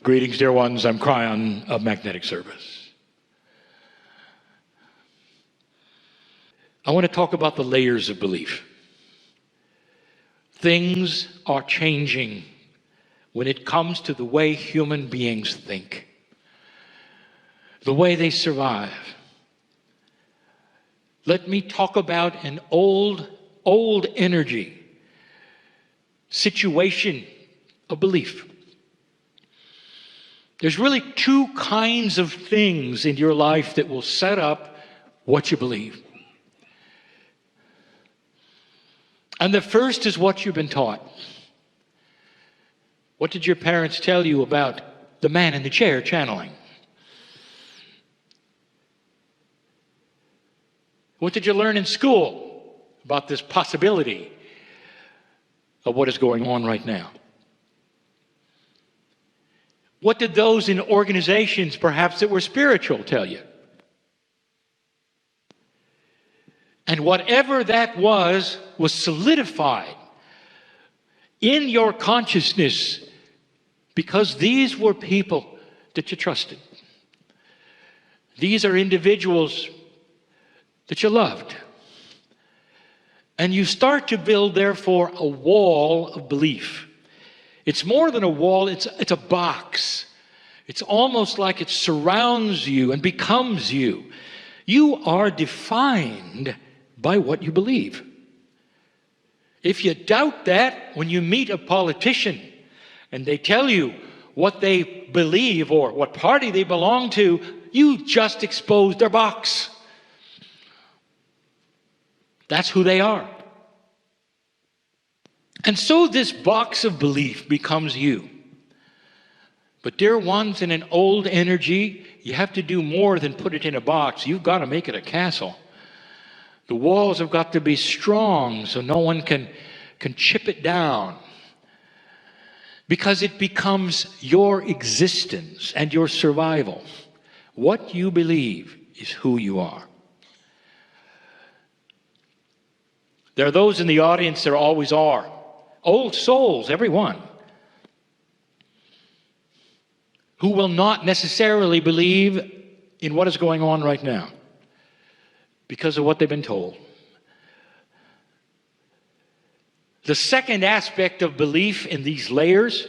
Greetings, dear ones. I'm Cryon of Magnetic Service. I want to talk about the layers of belief. Things are changing when it comes to the way human beings think, the way they survive. Let me talk about an old energy situation of belief. There's really two kinds of things in your life that will set up what you believe. And the first is what you've been taught. What did your parents tell you about the man in the chair channeling? What did you learn in school about this possibility of what is going on right now? What did those in organizations, perhaps that were spiritual, tell you? And whatever that was solidified in your consciousness because these were people that you trusted. These are individuals that you loved. And you start to build, therefore, a wall of belief. It's more than a wall, it's a box. It's almost like it surrounds you and becomes you. You are defined by what you believe. If you doubt that when you meet a politician and they tell you what they believe or what party they belong to, you just exposed their box. That's who they are. And so this box of belief becomes you. But dear ones, in an old energy, you have to do more than put it in a box. You've got to make it a castle. The walls have got to be strong so no one can chip it down. Because it becomes your existence and your survival. What you believe is who you are. There are those in the audience, there always are. Old souls, everyone, who will not necessarily believe in what is going on right now because of what they've been told. The second aspect of belief in these layers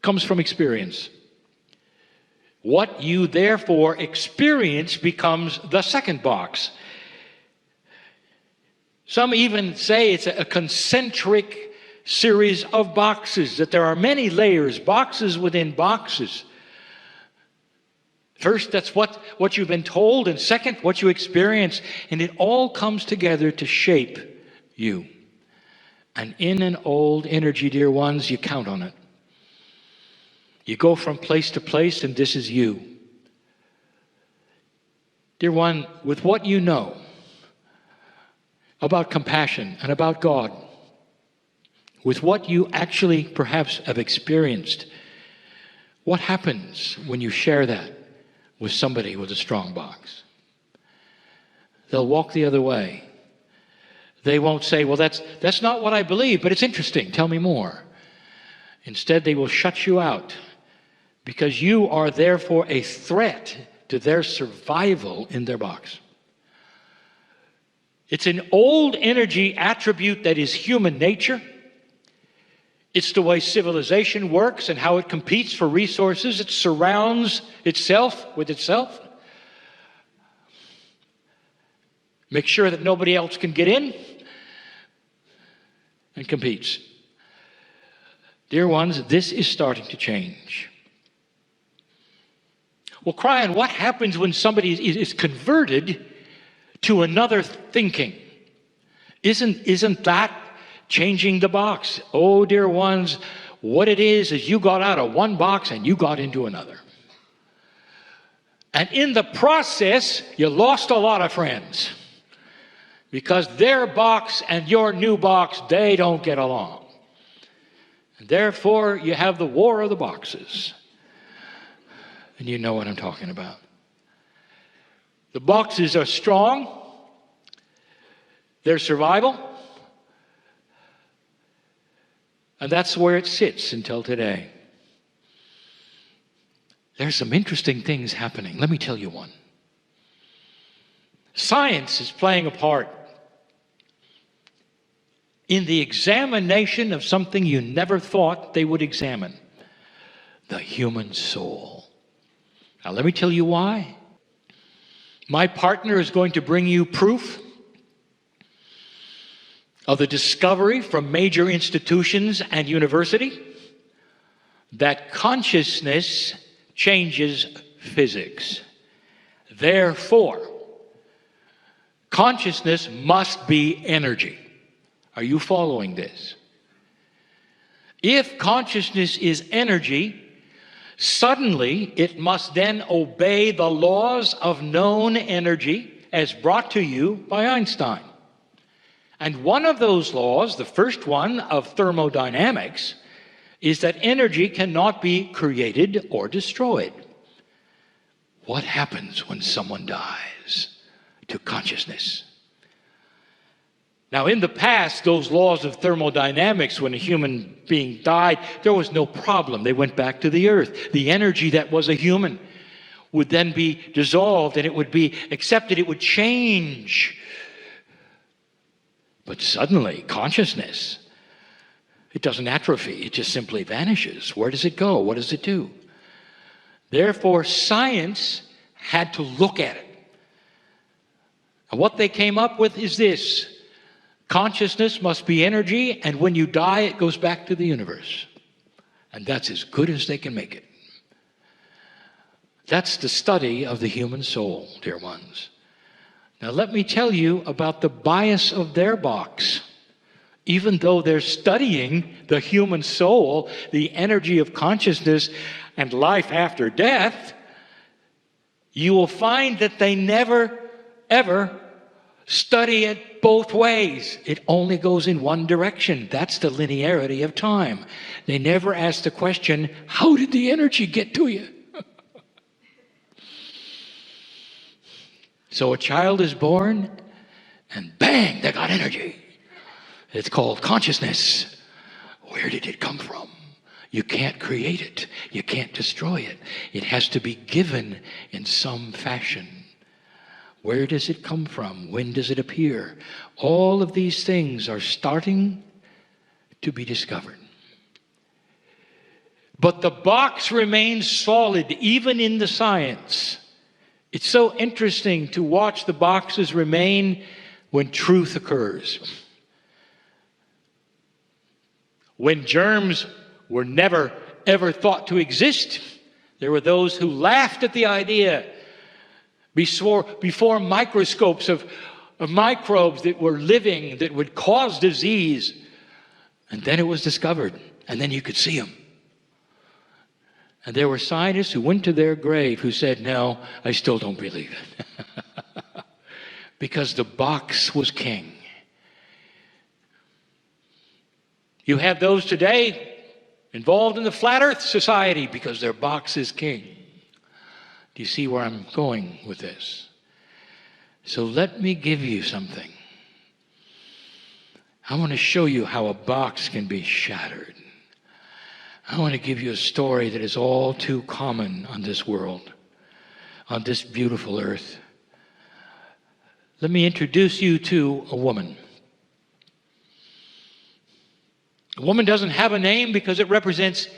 comes from experience. What you therefore experience becomes the second box. Some even say it's a concentric series of boxes, that there are many layers, boxes within boxes. First, that's what you've been told, and second, what you experience, and it all comes together to shape you. And in an old energy, dear ones, you count on it. You go from place to place, and this is you. Dear one, with what you know about compassion and about God, with what you actually perhaps have experienced, what happens when you share that with somebody with a strong box? They'll walk the other way. They won't say, well, that's not what I believe, but it's interesting. Tell me more. Instead, they will shut you out because you are therefore a threat to their survival in their box. It's an old energy attribute that is human nature. It's the way civilization works and how it competes for resources. It surrounds itself with itself. Make sure that nobody else can get in and competes. Dear ones, this is starting to change. Well, Cryon, what happens when somebody is converted to another thinking? Isn't that changing the box? Oh, dear ones, what it is you got out of one box and you got into another. And in the process, you lost a lot of friends because their box and your new box, they don't get along. And therefore, you have the war of the boxes. And you know what I'm talking about. The boxes are strong. Their survival. And that's where it sits until today. There's some interesting things happening. Let me tell you one. Science is playing a part in the examination of something you never thought they would examine: the human soul. Now, let me tell you why. My partner is going to bring you proof of the discovery from major institutions and university that consciousness changes physics. Therefore, consciousness must be energy. Are you following this? If consciousness is energy, suddenly it must then obey the laws of known energy as brought to you by Einstein. And one of those laws, the first one of thermodynamics, is that energy cannot be created or destroyed. What happens when someone dies to consciousness? Now, in the past, those laws of thermodynamics, when a human being died, there was no problem. They went back to the earth. The energy that was a human would then be dissolved and it would be accepted. It would change. But suddenly, consciousness, it doesn't atrophy. It just simply vanishes. Where does it go? What does it do? Therefore, science had to look at it. And what they came up with is this: consciousness must be energy, and when you die, it goes back to the universe. And that's as good as they can make it. That's the study of the human soul, dear ones. Now, let me tell you about the bias of their box. Even though they're studying the human soul, the energy of consciousness, and life after death, you will find that they never, ever study it both ways. It only goes in one direction. That's the linearity of time. They never ask the question, how did the energy get to you? So a child is born, and bang, they got energy. It's called consciousness. Where did it come from? You can't create it. You can't destroy it. It has to be given in some fashion. Where does it come from? When does it appear? All of these things are starting to be discovered. But the box remains solid even in the science. It's so interesting to watch the boxes remain when truth occurs. When germs were never, ever thought to exist, there were those who laughed at the idea before microscopes of microbes that were living, that would cause disease. And then it was discovered, and then you could see them. And there were scientists who went to their grave who said, no, I still don't believe it. Because the box was king. You have those today involved in the Flat Earth Society because their box is king. Do you see where I'm going with this? So let me give you something. I want to show you how a box can be shattered. I want to give you a story that is all too common on this world, on this beautiful earth. Let me introduce you to a woman. A woman doesn't have a name because it represents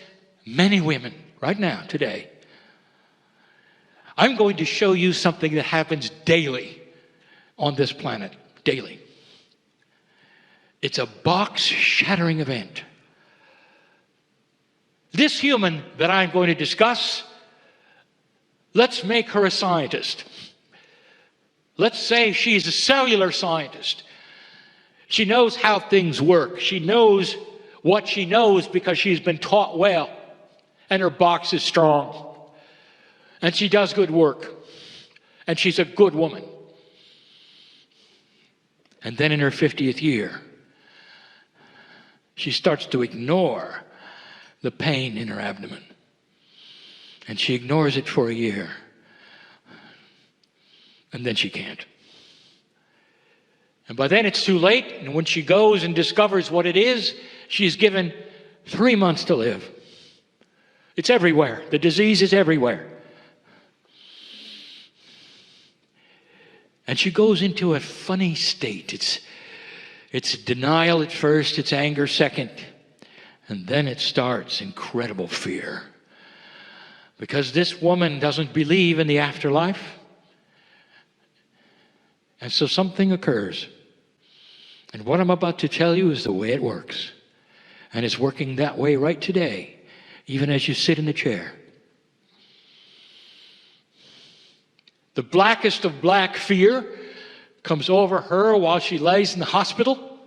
many women right now, today. I'm going to show you something that happens daily on this planet, daily. It's a box-shattering event. This human that I'm going to discuss, let's make her a scientist. Let's say she's a cellular scientist. She knows how things work. She knows what she knows because she's been taught well, and her box is strong. And she does good work. And she's a good woman. And then in her 50th year, she starts to ignore the pain in her abdomen. And she ignores it for a year. And then she can't. And by then it's too late. And when she goes and discovers what it is, she's given 3 months to live. It's everywhere. The disease is everywhere. And she goes into a funny state. It's denial at first, it's anger second, and then it starts incredible fear. Because this woman doesn't believe in the afterlife. And so something occurs. And what I'm about to tell you is the way it works. And it's working that way right today, even as you sit in the chair. The blackest of black fear comes over her while she lays in the hospital.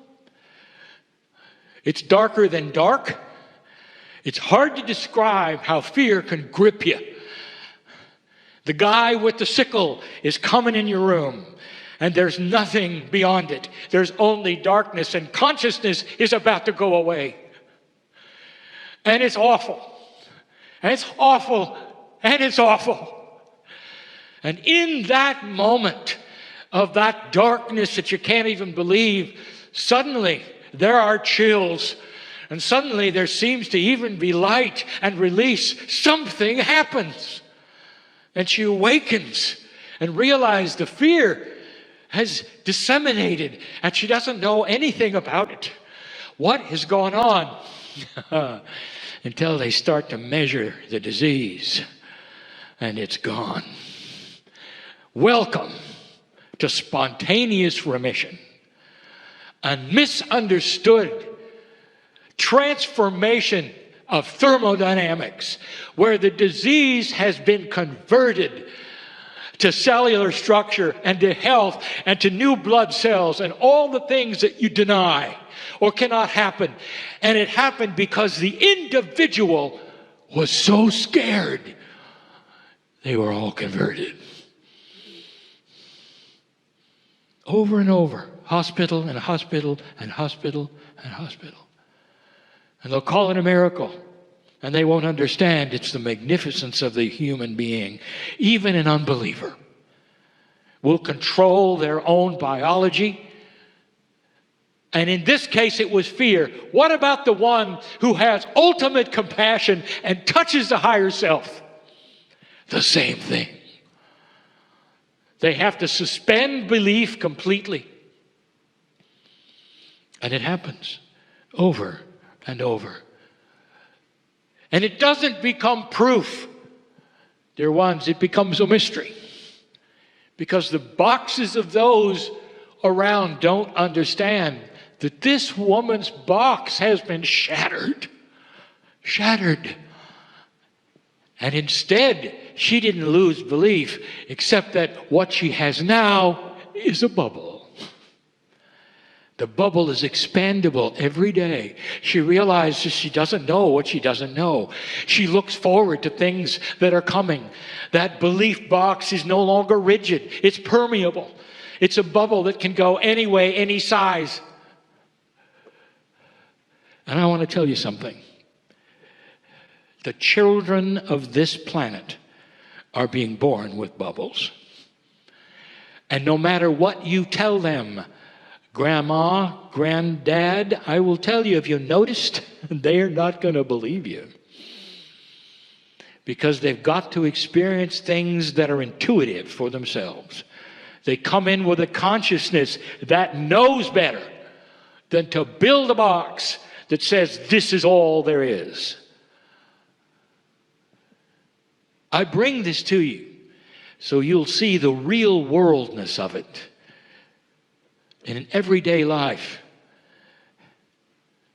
It's darker than dark. It's hard to describe how fear can grip you. The guy with the sickle is coming in your room, and there's nothing beyond it. There's only darkness, and consciousness is about to go away. And it's awful. And it's awful. And it's awful. And in that moment of that darkness that you can't even believe, suddenly there are chills. And suddenly there seems to even be light and release. Something happens. And she awakens and realizes the fear has disseminated and she doesn't know anything about it. What is going on? Until they start to measure the disease and it's gone. Welcome to spontaneous remission. A misunderstood transformation of thermodynamics where the disease has been converted to cellular structure and to health and to new blood cells and all the things that you deny or cannot happen. And it happened because the individual was so scared they were all converted. Over and over, hospital and hospital and hospital and hospital. And they'll call it a miracle. And they won't understand it's the magnificence of the human being. Even an unbeliever will control their own biology. And in this case, it was fear. What about the one who has ultimate compassion and touches the higher self? The same thing. They have to suspend belief completely. And it happens over and over. And it doesn't become proof, dear ones, it becomes a mystery. Because the boxes of those around don't understand that this woman's box has been shattered. Shattered. And instead, she didn't lose belief, except that what she has now is a bubble. The bubble is expandable every day. She realizes she doesn't know what she doesn't know. She looks forward to things that are coming. That belief box is no longer rigid. It's permeable. It's a bubble that can go any way, any size. And I want to tell you something. The children of this planet are being born with bubbles. And no matter what you tell them, Grandma, Granddad, I will tell you, if you noticed, they are not going to believe you. Because they've got to experience things that are intuitive for themselves. They come in with a consciousness that knows better than to build a box that says this is all there is. I bring this to you so you'll see the real worldness of it in an everyday life.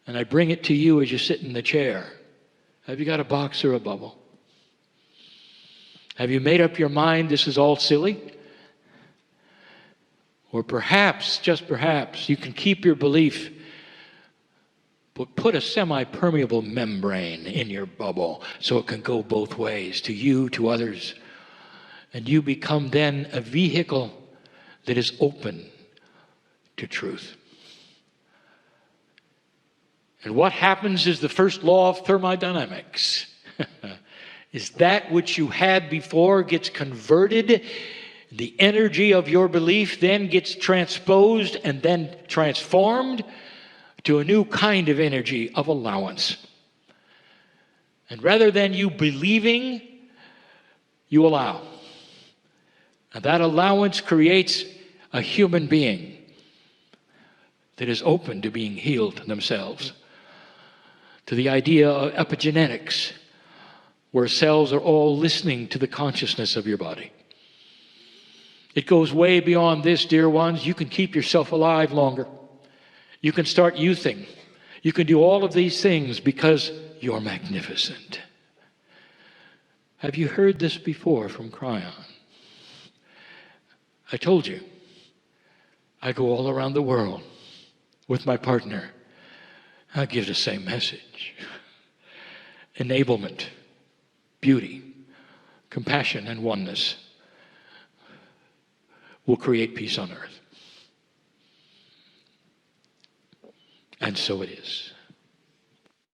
And I bring it to you as you sit in the chair. Have you got a box or a bubble? Have you made up your mind this is all silly? Or perhaps, just perhaps, you can keep your belief, but put a semi-permeable membrane in your bubble so it can go both ways, to you, to others. And you become then a vehicle that is open to truth. And what happens is the first law of thermodynamics. Is that which you had before gets converted. The energy of your belief then gets transposed and then transformed to a new kind of energy of allowance. And rather than you believing, you allow. And that allowance creates a human being that is open to being healed themselves. To the idea of epigenetics, where cells are all listening to the consciousness of your body. It goes way beyond this, dear ones. You can keep yourself alive longer. You can start youthing. You can do all of these things because you're magnificent. Have you heard this before from Cryon? I told you, I go all around the world with my partner. I give the same message. Enablement, beauty, compassion, and oneness will create peace on earth. And so it is.